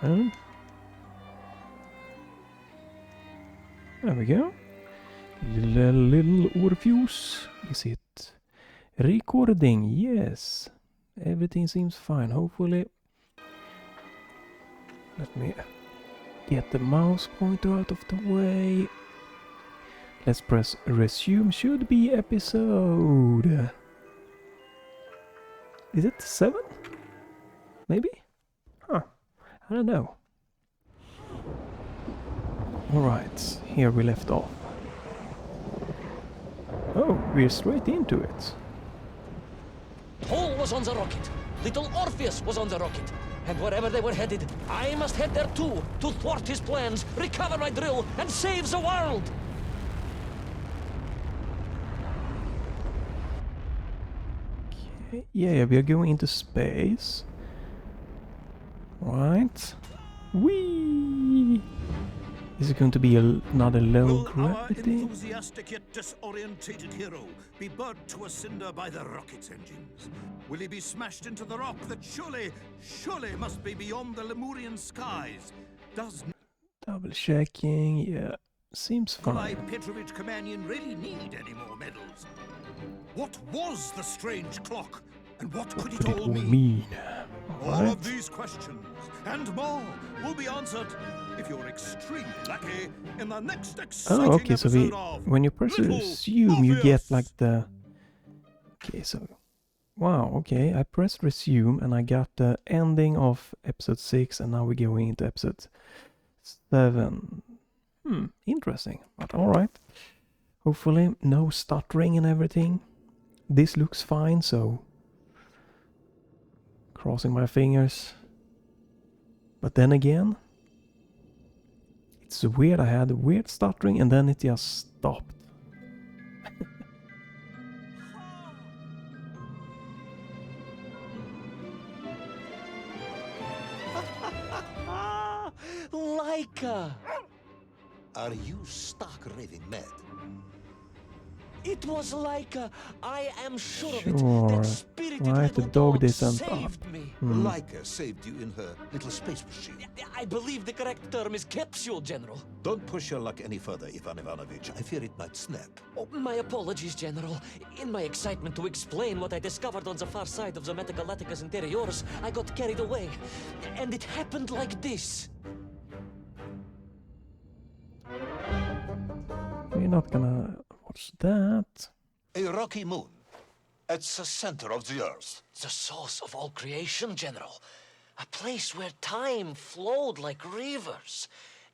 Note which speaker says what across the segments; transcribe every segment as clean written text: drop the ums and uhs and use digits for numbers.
Speaker 1: There we go. Little Orpheus. Is it recording? Yes. Everything seems fine. Hopefully. Let me get the mouse pointer out of the way. Let's press resume. Should be episode. Is it 7? Maybe? Huh. I don't know. Alright, here we left off. Oh, we're straight into it.
Speaker 2: Paul was on the rocket. Little Orpheus was on the rocket. And wherever they were headed, I must head there too, to thwart his plans, recover my drill, and save the world!
Speaker 1: Okay, yeah, we are going into space. Right. Whee! Is it going to be another low gravity?
Speaker 3: Will our enthusiastic yet disorientated hero be burnt to a cinder by the rocket's engines? Will he be smashed into the rock that surely must be beyond the Lemurian skies? Does
Speaker 1: Double checking, yeah. Seems
Speaker 3: Nikolai
Speaker 1: fine.
Speaker 3: Petrovich Kamanian really need any more medals? What was the strange clock? And what could it all mean? All
Speaker 1: Alright.
Speaker 3: of these questions and more will be answered if you're extremely lucky in the next exciting
Speaker 1: Oh, okay, so
Speaker 3: episode of
Speaker 1: when you press
Speaker 3: Little
Speaker 1: resume, you get
Speaker 3: Orpheus.
Speaker 1: like the... Okay, so... Wow, okay, I pressed resume and I got the ending of episode 6 and now we're going into episode 7. Interesting, but alright. Hopefully no stuttering and everything. This looks fine, so... Crossing my fingers. But then again... It's weird, I had a weird stuttering and then it just stopped.
Speaker 2: Laika!
Speaker 4: Are you stark raving mad?
Speaker 2: It was Laika. I am sure of
Speaker 1: Sure.
Speaker 2: it. That spirited
Speaker 1: Right, the
Speaker 2: little
Speaker 1: dog they sent
Speaker 2: saved
Speaker 1: up.
Speaker 2: me.
Speaker 4: Laika saved you in her little space machine.
Speaker 2: I believe the correct term is capsule, General.
Speaker 4: Don't push your luck any further, Ivan Ivanovich. I fear it might snap.
Speaker 2: Oh, my apologies, General. In my excitement to explain what I discovered on the far side of the Metagalacticus Interiors, I got carried away. And it happened like this.
Speaker 1: We're not gonna watch that.
Speaker 4: A rocky moon. It's the center of the Earth.
Speaker 2: The source of all creation, General. A place where time flowed like rivers,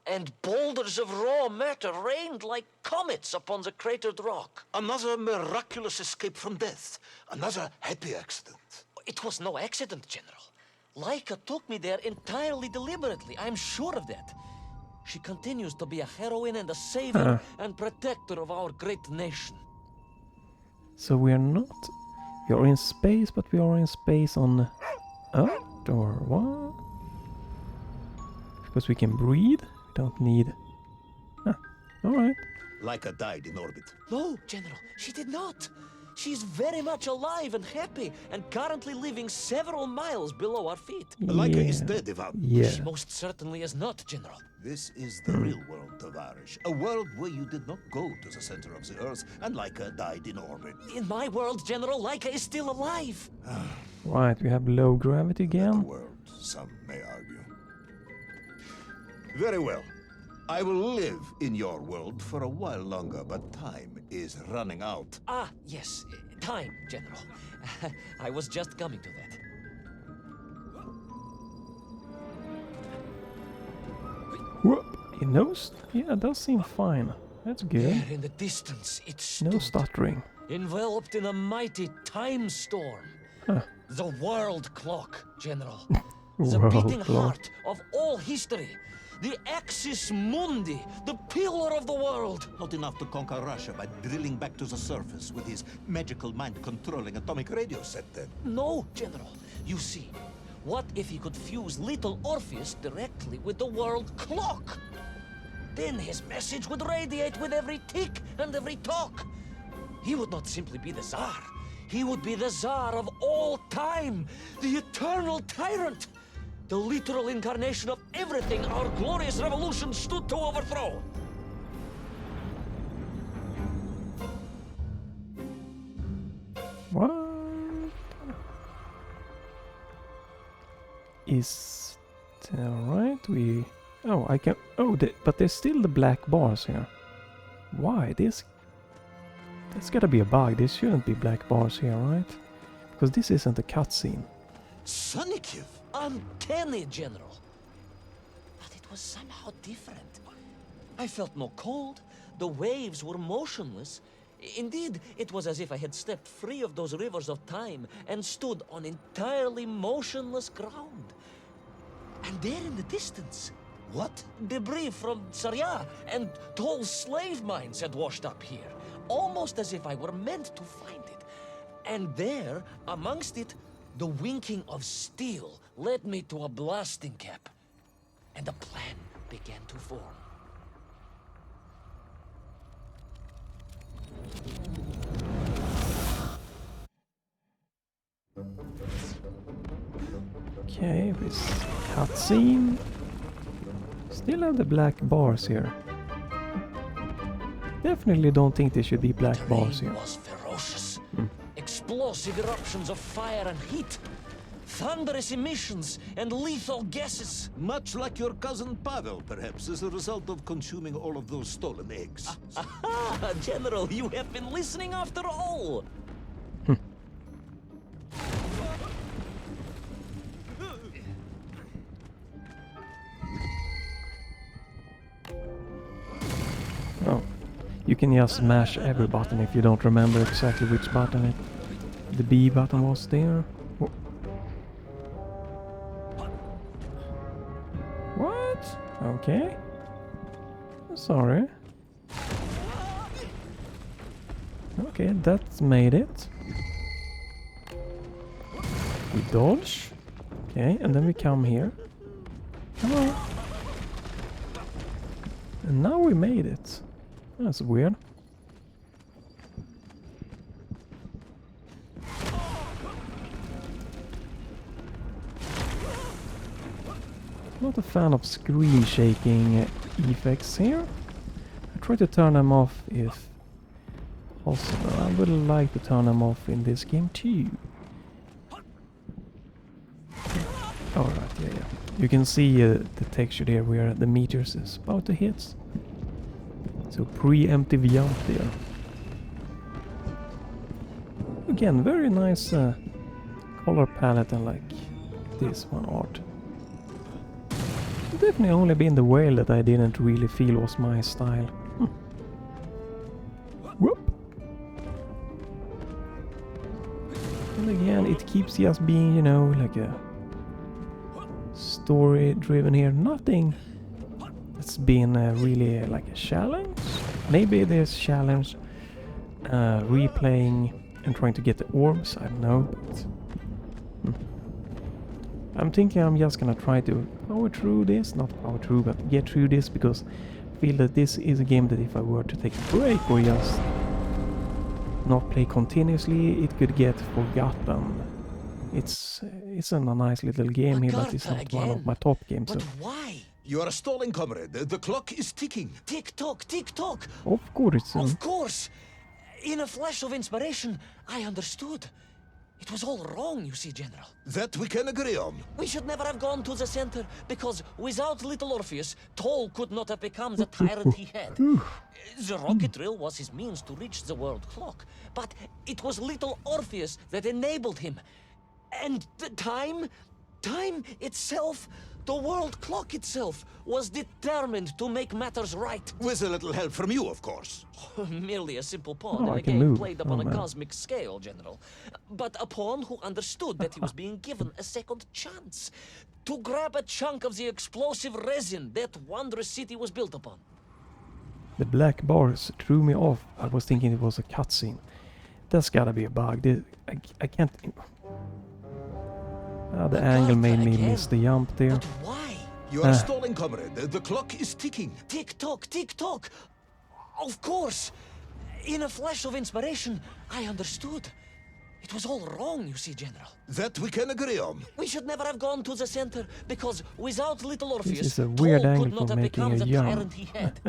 Speaker 2: and boulders of raw matter rained like comets upon the cratered rock.
Speaker 4: Another miraculous escape from death. Another happy accident.
Speaker 2: It was no accident, General. Laika took me there entirely deliberately. I'm sure of that. She continues to be a heroine and a savior and protector of our great nation.
Speaker 1: So we are not... We are in space, but we are in space on Earth or what? Because we can breathe? We don't need... Alright.
Speaker 4: Laika died in orbit.
Speaker 2: No, General, she did not. She's very much alive and happy and currently living several miles below our feet.
Speaker 4: Laika is dead, Ivan.
Speaker 1: Yeah.
Speaker 2: She most certainly is not, General.
Speaker 4: This is the real world, Tovarish. A world where you did not go to the center of the Earth, and Laika died in orbit.
Speaker 2: In my world, General, Laika is still alive.
Speaker 1: Right, we have low gravity
Speaker 4: The
Speaker 1: again.
Speaker 4: world, some may argue. Very well. I will live in your world for a while longer, but time is running out.
Speaker 2: Ah, yes, time, General. I was just coming to that.
Speaker 1: Whoop! He knows? Yeah, it does seem fine. That's good.
Speaker 2: There in the distance, it stood,
Speaker 1: No stuttering.
Speaker 2: enveloped in a mighty time storm.
Speaker 1: Huh.
Speaker 2: The world clock, General. The
Speaker 1: World
Speaker 2: beating
Speaker 1: clock.
Speaker 2: heart of all history. The axis mundi, the pillar of the world.
Speaker 4: Not enough to conquer Russia by drilling back to the surface with his magical mind-controlling atomic radio set then.
Speaker 2: No, General. You see, what if he could fuse little Orpheus directly with the world clock? Then his message would radiate with every tick and every tock. He would not simply be the Tsar. He would be the Tsar of all time, the eternal tyrant. The literal incarnation of everything our glorious revolution stood to overthrow.
Speaker 1: What? Is that right? Oh, I can... Oh, but there's still the black bars here. Why? That's gotta be a bug. There shouldn't be black bars here, right? Because this isn't a cutscene.
Speaker 4: Sonikiv!
Speaker 2: Uncanny, General. But it was somehow different. I felt no cold. The waves were motionless. Indeed, it was as if I had stepped free of those rivers of time and stood on entirely motionless ground. And there in the distance,
Speaker 4: What?
Speaker 2: debris from Sarya and tall slave mines had washed up here, almost as if I were meant to find it. And there, amongst it, the winking of steel led me to a blasting cap, and a plan began to form.
Speaker 1: Okay, this cutscene. Still have the black bars here. Definitely don't think there should be black bars
Speaker 2: Terrain
Speaker 1: here.
Speaker 2: was ferocious. Explosive eruptions of fire and heat. Thunderous emissions and lethal gases.
Speaker 4: Much like your cousin Pavel, perhaps, as a result of consuming all of those stolen eggs.
Speaker 2: Aha! General, you have been listening after all!
Speaker 1: Oh, you can just smash every button if you don't remember exactly which button the B button was there. What? Okay. Sorry. Okay, that's made it. We dodge. Okay, and then we come here. Hello. And now we made it. That's weird. Not a fan of screen shaking effects here. I try to turn them off if possible. I would like to turn them off in this game too. Alright, yeah. You can see the texture there where the meters is about to hit. So preemptive jump there. Again, very nice color palette and like this one art. Definitely only been the whale that I didn't really feel was my style. Whoop! And again, it keeps just being, you know, like a story driven here. Nothing that's been really like a challenge. Maybe there's challenge replaying and trying to get the orbs, I don't know, but I'm thinking I'm just gonna try to power through this, not power through, but get through this, because I feel that this is a game that if I were to take a break or just not play continuously, it could get forgotten. It's a nice little game here, but it's not one of my top games.
Speaker 2: But
Speaker 1: So
Speaker 2: why?
Speaker 4: You are stalling, comrade. The clock is ticking.
Speaker 2: Tick-tock, tick-tock!
Speaker 1: of course,
Speaker 2: Of course! In a flash of inspiration, I understood. It was all wrong, you see, General.
Speaker 4: That we can agree on.
Speaker 2: We should never have gone to the center, because without little Orpheus, Toll could not have become the tyrant he had. The rocket drill was his means to reach the world clock, but it was little Orpheus that enabled him. And the time itself, the world clock itself, was determined to make matters right.
Speaker 4: With a little help from you, of course.
Speaker 2: Merely a simple pawn
Speaker 1: Oh,
Speaker 2: in
Speaker 1: I
Speaker 2: a
Speaker 1: can
Speaker 2: game
Speaker 1: move.
Speaker 2: played upon
Speaker 1: Oh,
Speaker 2: a
Speaker 1: man.
Speaker 2: cosmic scale, General. But a pawn who understood that he was being given a second chance to grab a chunk of the explosive resin that wondrous city was built upon.
Speaker 1: The black bars threw me off. I was thinking it was a cutscene. That's gotta be a bug. I can't... the angle made me miss the jump there.
Speaker 2: But why?
Speaker 4: You are stalling, comrade. The clock is ticking.
Speaker 2: Tick-tock, tick-tock! Of course! In a flash of inspiration, I understood. It was all wrong, you see, General.
Speaker 4: That we can agree on.
Speaker 2: We should never have gone to the center, because without little Orpheus,
Speaker 1: is a weird
Speaker 2: Tall
Speaker 1: angle
Speaker 2: could not
Speaker 1: for
Speaker 2: have
Speaker 1: making
Speaker 2: become
Speaker 1: a
Speaker 2: the
Speaker 1: jump.
Speaker 2: tyrant he had.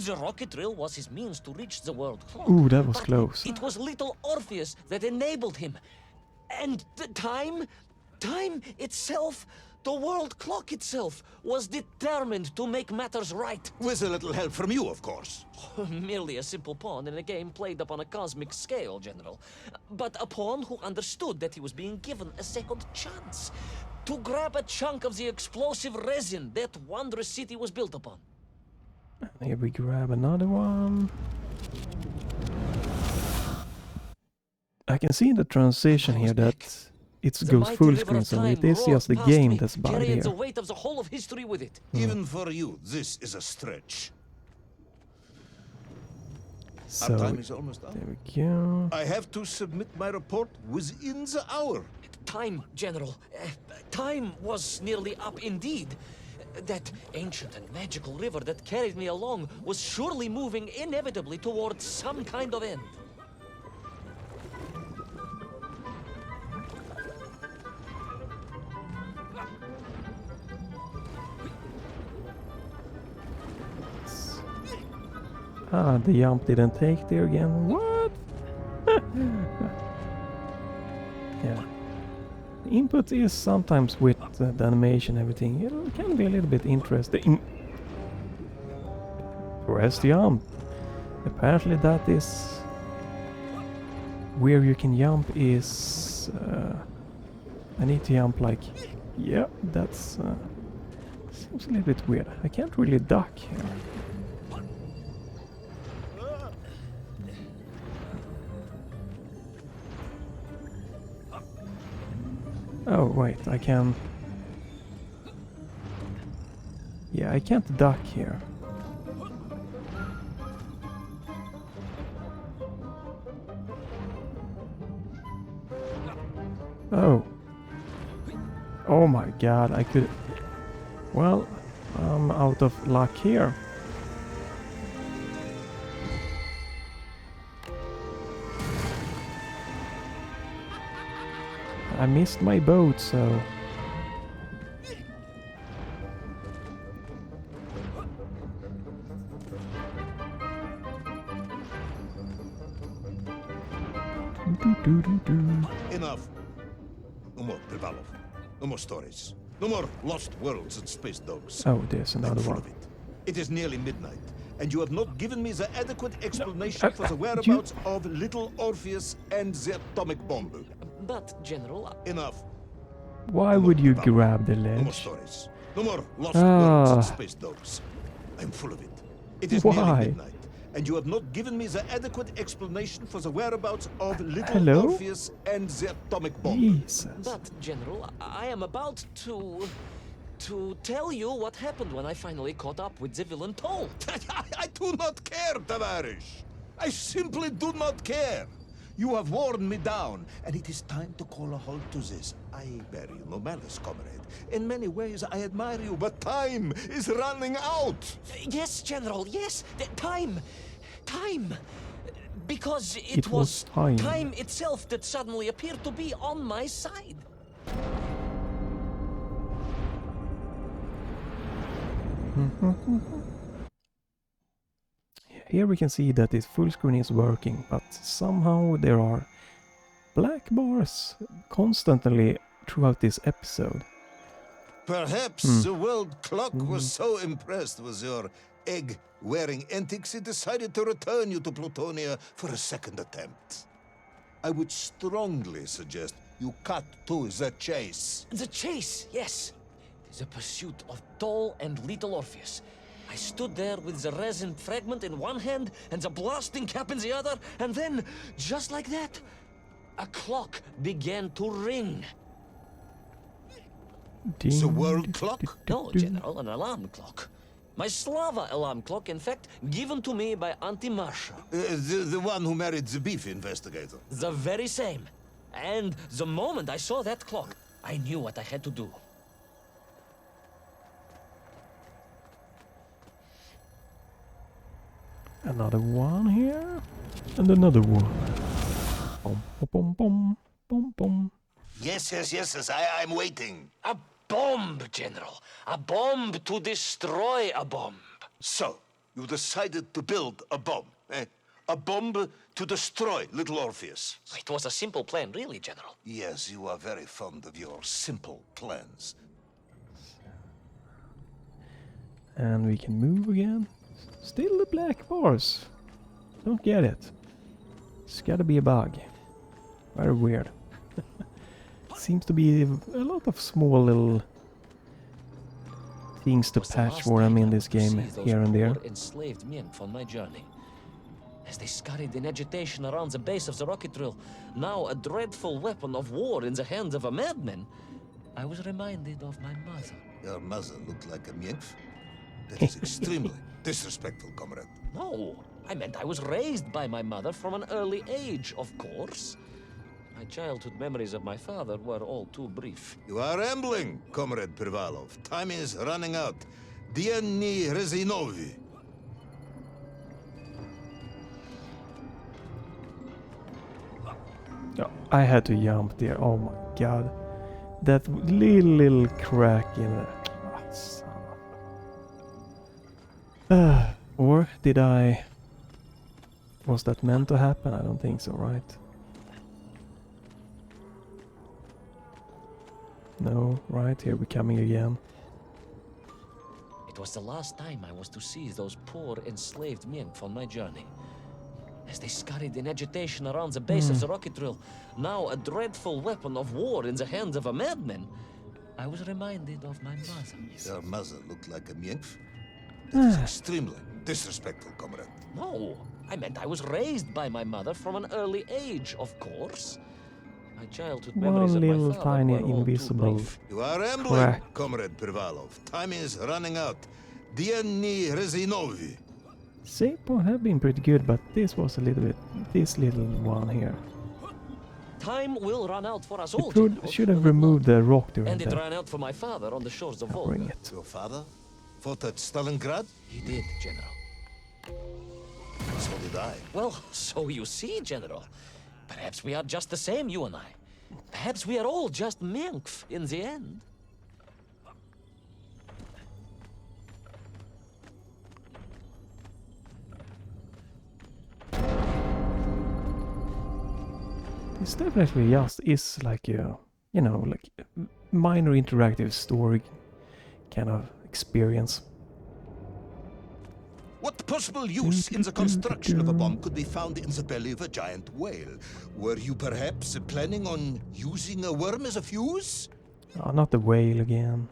Speaker 2: The rocket drill was his means to reach the world clock.
Speaker 1: Ooh, that was
Speaker 2: But
Speaker 1: close.
Speaker 2: It was little Orpheus that enabled him. And the time itself, the world clock itself, was determined to make matters right.
Speaker 4: With a little help from you, of course.
Speaker 2: Merely a simple pawn in a game played upon a cosmic scale, General. But a pawn who understood that he was being given a second chance to grab a chunk of the explosive resin that wondrous city was built upon.
Speaker 1: Here we grab another one. I can see in the transition here that it
Speaker 2: The
Speaker 1: goes
Speaker 2: mighty
Speaker 1: full
Speaker 2: river
Speaker 1: screen,
Speaker 2: of
Speaker 1: so
Speaker 2: time
Speaker 1: it is
Speaker 2: roared
Speaker 1: just the
Speaker 2: past
Speaker 1: game
Speaker 2: me,
Speaker 1: that's bugged
Speaker 2: carrying
Speaker 1: here.
Speaker 2: the weight of the whole of history with it.
Speaker 4: Even for you, this is a stretch.
Speaker 1: So,
Speaker 4: Our time is almost up.
Speaker 1: there we go.
Speaker 4: I have to submit my report within the hour.
Speaker 2: Time, General. Time was nearly up indeed. That ancient and magical river that carried me along was surely moving inevitably towards some kind of end.
Speaker 1: Ah, the jump didn't take there again. What? Yeah. The input is sometimes with the animation and everything. It can be a little bit interesting. Press jump. Apparently that is where you can jump is I need to jump like, yeah, that's seems a little bit weird. I can't really duck here. Oh wait, I can. Yeah, I can't duck here. Oh. Oh my god, I could... Well, I'm out of luck here. I missed my boat, so...
Speaker 4: Enough. No more Privalov. No more stories. No more lost worlds and space dogs.
Speaker 1: Oh, there's
Speaker 4: I'm
Speaker 1: another
Speaker 4: full
Speaker 1: one.
Speaker 4: of it. It is nearly midnight, and you have not given me the adequate explanation for the
Speaker 1: you-
Speaker 4: whereabouts of little Orpheus and the atomic bomb.
Speaker 2: But, General,
Speaker 4: Enough.
Speaker 1: Why
Speaker 4: No more
Speaker 1: would you
Speaker 4: Privalov.
Speaker 1: grab the
Speaker 4: No more
Speaker 1: ledge?
Speaker 4: stories. No more lost worlds
Speaker 1: Ah.
Speaker 4: and space dogs. I'm full of it. It is
Speaker 1: Why?
Speaker 4: nearly midnight, and you have not given me the adequate explanation for the whereabouts of little
Speaker 1: Hello?
Speaker 4: Orpheus and the atomic bomb.
Speaker 1: Jesus.
Speaker 2: but, General, I am about to tell you what happened when I finally caught up with the villain Toll.
Speaker 4: I do not care, Tavarish. I simply do not care. You have worn me down, and it is time to call a halt to this. I bear you no malice, comrade. In many ways, I admire you, but time is running out.
Speaker 2: Yes, General, yes. Time. Because
Speaker 1: It was time.
Speaker 2: time itself that suddenly appeared to be on my side.
Speaker 1: Here we can see that this full screen is working, but somehow there are black bars constantly throughout this episode.
Speaker 4: Perhaps the world clock was so impressed with your egg-wearing antics, it decided to return you to Plutonia for a second attempt. I would strongly suggest you cut to the chase.
Speaker 2: The chase, yes. The pursuit of Toll and little Orpheus. I stood there with the resin fragment in one hand and the blasting cap in the other, and then, just like that, a clock began to ring.
Speaker 4: The world clock?
Speaker 2: No, General, an alarm clock. My Slava alarm clock, in fact, given to me by Auntie Marsha.
Speaker 4: The one who married the beef investigator.
Speaker 2: The very same. And the moment I saw that clock, I knew what I had to do.
Speaker 1: Another one here, and another one. Boom, boom, boom, boom, boom.
Speaker 4: Yes, I'm waiting.
Speaker 2: A bomb, General. A bomb to destroy a bomb.
Speaker 4: So, you decided to build a bomb, eh? A bomb to destroy little Orpheus.
Speaker 2: It was a simple plan, really, General.
Speaker 4: Yes, you are very fond of your simple plans.
Speaker 1: And we can move again. Still the black bars. Don't get it. It's gotta be a bug. Very weird. Seems to be a lot of small little things to patch for them in this game here and there.
Speaker 2: Enslaved nymph on my journey. As they scurried in agitation around the base of the rocket drill, now a dreadful weapon of war in the hands of a madman, I was reminded of my mother.
Speaker 4: Your mother looked like a nymph? That is extremely disrespectful, comrade.
Speaker 2: No, I meant I was raised by my mother from an early age, of course. My childhood memories of my father were all too brief.
Speaker 4: You are rambling, Comrade Privalov. Time is running out. Diani Rezinovi.
Speaker 1: Oh, I had to jump there. Oh my god. That little crack in there. Ah, son of- Or did I... Was that meant to happen? I don't think so, right? No, right? Here we're coming again.
Speaker 2: It was the last time I was to see those poor enslaved nymph on my journey. As they scurried in agitation around the base of the rocket drill, now a dreadful weapon of war in the hands of a madman, I was reminded of my mother.
Speaker 4: Your mother looked like a nymph? That is extremely disrespectful, comrade.
Speaker 2: No, I meant I was raised by my mother from an early age, of course. My childhood memories
Speaker 1: One
Speaker 2: of my
Speaker 1: little
Speaker 2: father
Speaker 1: tiny
Speaker 2: were all too
Speaker 1: invisible
Speaker 2: brief.
Speaker 4: You are rambling,
Speaker 1: crack.
Speaker 4: Comrade Privalov. Time is running out. Diani Rezinovi.
Speaker 1: Sapon have been pretty good, but this was a little bit... This little one here.
Speaker 2: Time will run out for us all,
Speaker 1: It
Speaker 2: General,
Speaker 1: should have
Speaker 2: will it not?
Speaker 1: removed the rock during
Speaker 2: And it
Speaker 1: that.
Speaker 2: ran out for my father on the shores of
Speaker 1: Bring
Speaker 2: Volga.
Speaker 1: it.
Speaker 4: Your father fought at Stalingrad?
Speaker 2: He did, General.
Speaker 4: So did I.
Speaker 2: Well, so you see, General. Perhaps we are just the same, you and I. Perhaps we are all just nymph in the end.
Speaker 1: This definitely just is like a, you know, like a minor interactive story kind of experience.
Speaker 4: What possible use in the construction of a bomb could be found in the belly of a giant whale? Were you perhaps planning on using a worm as a fuse?
Speaker 1: Oh, not the whale again.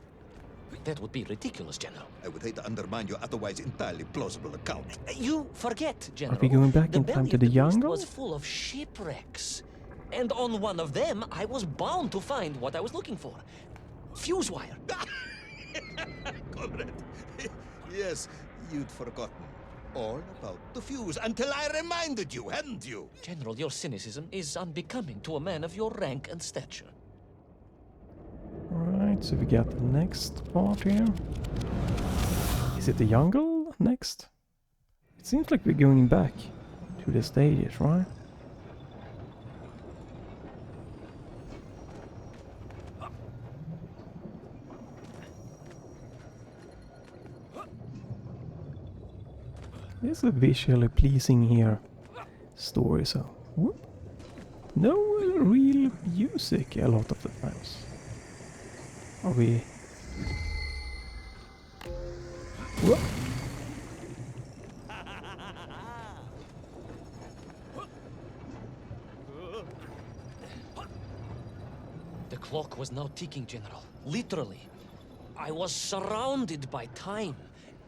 Speaker 2: That would be ridiculous, General.
Speaker 4: I would hate to undermine your otherwise entirely plausible account.
Speaker 2: You forget, General.
Speaker 1: we going back in
Speaker 2: the
Speaker 1: time
Speaker 2: belly
Speaker 1: to
Speaker 2: of
Speaker 1: the
Speaker 2: beast
Speaker 1: jungle?
Speaker 2: was full of shipwrecks. And on one of them, I was bound to find what I was looking for. Fuse wire.
Speaker 4: Comrade, yes, you'd forgotten all about the fuse until I reminded you, hadn't you?
Speaker 2: General, your cynicism is unbecoming to a man of your rank and stature.
Speaker 1: Right, so we got the next part here. Is it the jungle next? It seems like we're going back to the stages, right? It's a visually pleasing here story, so whoop. No real music a lot of the times. Are we? Whoop.
Speaker 2: The clock was now ticking, General. Literally. I was surrounded by time,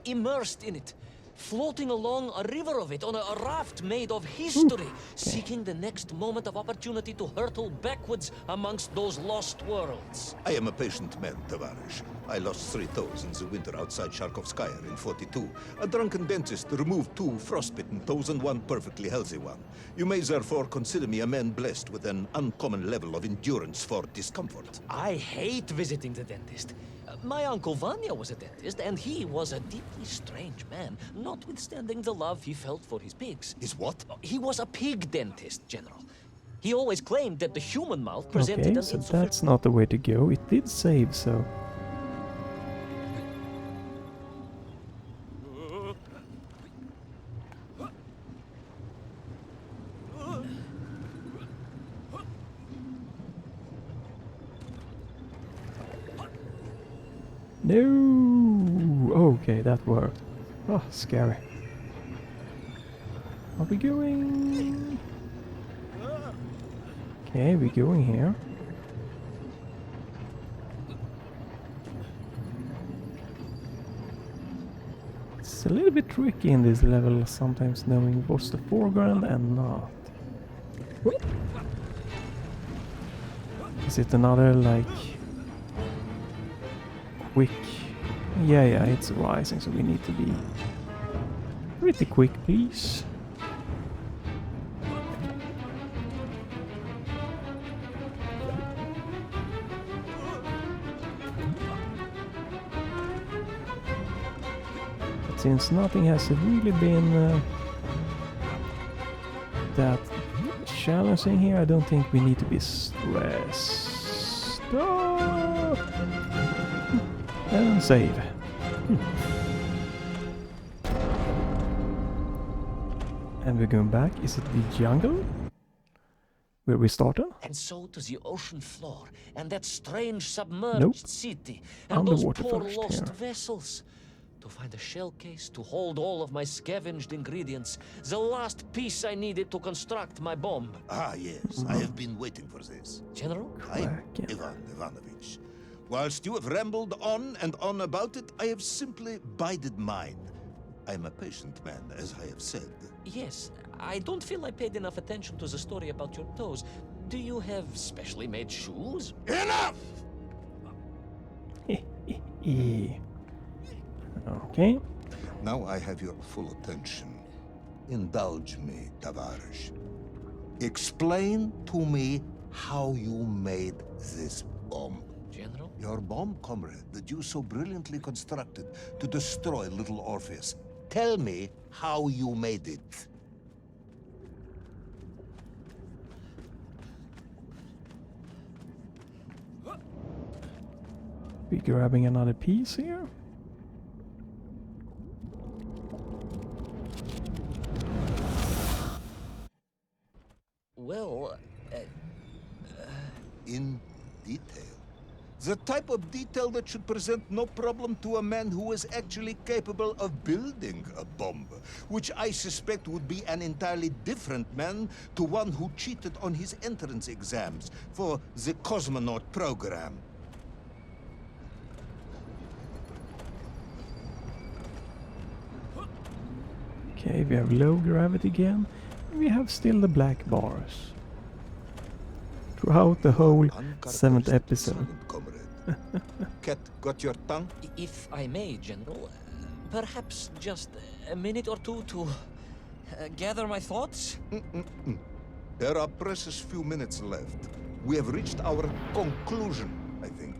Speaker 2: immersed in it, floating along a river of it on a raft made of history, seeking the next moment of opportunity to hurtle backwards amongst those lost worlds.
Speaker 4: I am a patient man, Tavarish. I lost 3 toes in the winter outside Sharkovskaya in 42. A drunken dentist removed 2 frostbitten toes and 1 perfectly healthy one. You may therefore consider me a man blessed with an uncommon level of endurance for discomfort.
Speaker 2: I hate visiting the dentist. My uncle Vanya was a dentist, and he was a deeply strange man, notwithstanding the love he felt for his pigs.
Speaker 4: Is what?
Speaker 2: He was a pig dentist, General. He always claimed that the human mouth presented
Speaker 1: Okay,
Speaker 2: an
Speaker 1: so
Speaker 2: insufficient...
Speaker 1: that's not the way to go. It did save, so... No! Okay, that worked. Oh, scary. Are we going? Okay, we're going here. It's a little bit tricky in this level, sometimes knowing what's the foreground and not. Whoop. Is it another, like, quick? Yeah, it's rising, so we need to be pretty quick, please. But since nothing has really been that challenging here, I don't think we need to be stressed. Oh! And save. And we're going back. Is it the jungle? Where we started?
Speaker 2: And so to the ocean floor, and that strange submerged
Speaker 1: Nope.
Speaker 2: city, and
Speaker 1: Underwater
Speaker 2: those poor
Speaker 1: first,
Speaker 2: lost
Speaker 1: yeah.
Speaker 2: vessels. To find a shell case to hold all of my scavenged ingredients, the last piece I needed to construct my bomb.
Speaker 4: Ah, yes, I have been waiting for this.
Speaker 2: General?
Speaker 4: I'm
Speaker 1: Kraken.
Speaker 4: Ivan Ivanovich. Whilst you have rambled on and on about it, I have simply bided mine. I am a patient man, as I have said.
Speaker 2: Yes, I don't feel I paid enough attention to the story about your toes. Do you have specially made shoes?
Speaker 4: Enough!
Speaker 1: Okay.
Speaker 4: Now I have your full attention. Indulge me, Tavares. Explain to me how you made this bomb.
Speaker 2: General?
Speaker 4: Your bomb, comrade, that you so brilliantly constructed to destroy little Orpheus. Tell me how you made it.
Speaker 1: We're grabbing another piece here.
Speaker 2: Well,
Speaker 4: In detail. The type of detail that should present no problem to a man who is actually capable of building a bomb, which I suspect would be an entirely different man to one who cheated on his entrance exams for the cosmonaut program.
Speaker 1: Okay, we have low gravity again. We have still the black bars. Throughout the whole 7th episode.
Speaker 4: Silent comrade. Cat, got your tongue?
Speaker 2: if I may, General, perhaps just a minute or two to gather my thoughts?
Speaker 4: There are precious few minutes left. We have reached our conclusion, I think.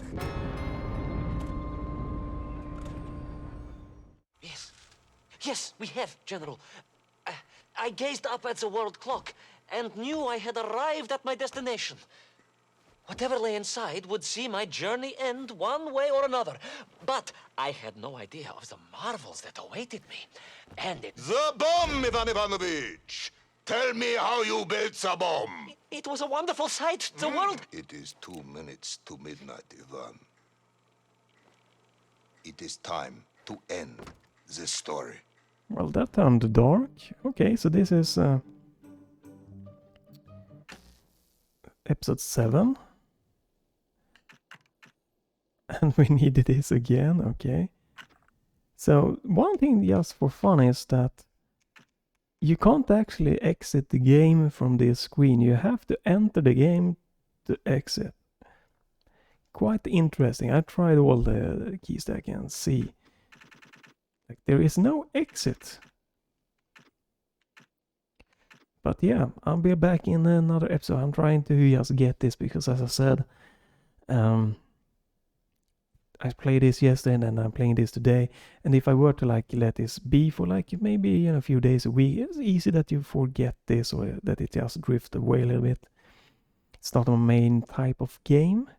Speaker 2: Yes, we have, General. I gazed up at the world clock and knew I had arrived at my destination. Whatever lay inside would see my journey end one way or another. But I had no idea of the marvels that awaited me. And
Speaker 4: The bomb, Ivan Ivanovich! Tell me how you built the bomb!
Speaker 2: it was a wonderful sight. The world...
Speaker 4: It is 2 minutes to midnight, Ivan. It is time to end the story.
Speaker 1: Well, that turned dark. Okay, so this is episode 7. And we needed this again, okay. So, one thing just for fun is that you can't actually exit the game from this screen. You have to enter the game to exit. Quite interesting. I tried all the keys that I can see. Like, there is no exit. But yeah, I'll be back in another episode. I'm trying to just get this because, as I said, I played this yesterday and I'm playing this today. And if I were to like let this be for like maybe a few days a week, it's easy that you forget this or that it just drifts away a little bit. It's not a main type of game,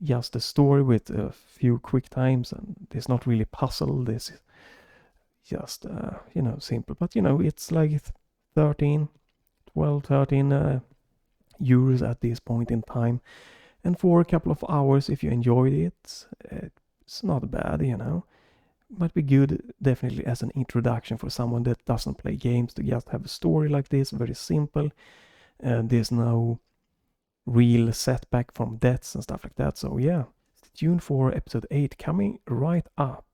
Speaker 1: just a story with a few quick times, and there's not really puzzle. This is just you know, simple, but you know, it's like 13 euros at this point in time, and for a couple of hours, if you enjoyed it, it's not bad, you know. Might be good definitely as an introduction for someone that doesn't play games, to just have a story like this, very simple, and there's no real setback from deaths and stuff like that. So yeah, stay tuned for episode 8 coming right up.